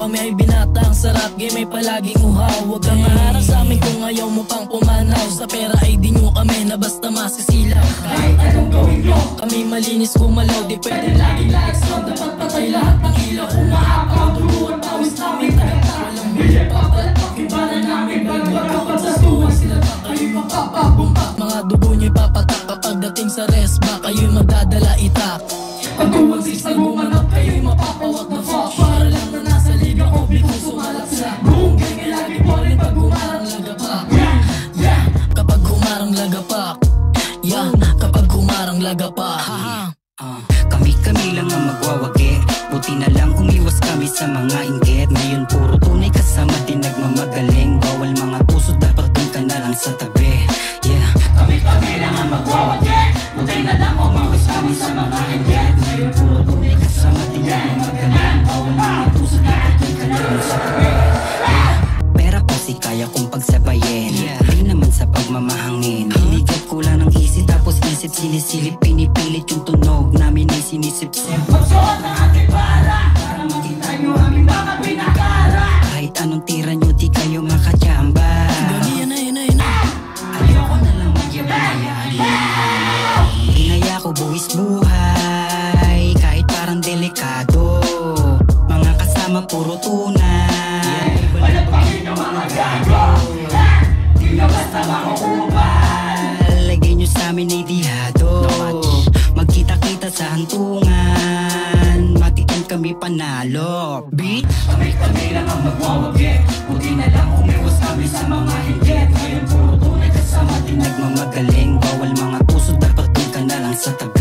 kami ay binata. Ang sarap game ay palaging uhaw. Huwag kang maharap sa amin kung ayaw mo pang pumanaw. Sa pera ay di nyo kami na basta masisilaw. Kahit anong gawin nyo, kami malinis kumalaw. Di pwede laging likes lang, dapat patay lahat ng ilaw. Umaapaw, dulo at pawis namin tagata. Walang bilya pa, palapak, iba na namin bagwag. Kapag sa suwan sila pa kayo'y mapapabumpak. Mga dugo nyo'y papatak kapag dating sa resba. Kayo'y magdadala itak. Pag 216 na bumanap kayo'y mapapawag na fuck. Para lang na nasa liga o bigong sumalaksa. Buong gang ay lagi ballin pag humarang lagapak. Kapag humarang lagapak. Kapag humarang lagapak. Kami lang ang magwawagi. Buti na lang umiwas kami sa mga inggit. Ngayon puro tunay kasama din nagmamagaling. Bawal mga tuso, dapat dun ka na lang sa tabi. Kami lang ang magwawagi. Buti na lang umiwas kami sa mga inggit. Ngayon puro tunay kasama din nagmamagaling. Bawal mga tuso, dapat dun ka na lang sa tabi. Pera kasi kaya kong pagsabayin. Di naman sa pagmamahangin. Hinigat kulang ng isip, tapos isip sinisilip. Pinipilit yung tunog namin ay sinisip-sip. Magsuot ng ating para makita nyo aming mga pinakara. Kahit anong tira nyo di kayo makachamba. Gagi yan na. Ayoko na lang magyabang. Inaya ko buwis buhay, kahit parang delikado. Mga kasama puro tunay. Palapagin yung mga gago. Di na basta makukupal. Lagay nyo sa amin ay dihado. Magkita-kita sa hantungan. Matikin kami panalo. Beat? Kami lang ang magwawagi. Buti na lang umiwas kami sa mga hinggit. Ngayon puro tunay kasama din nagmamagaling. Bawal mga tuso, dapat dun ka na lang sa tabi.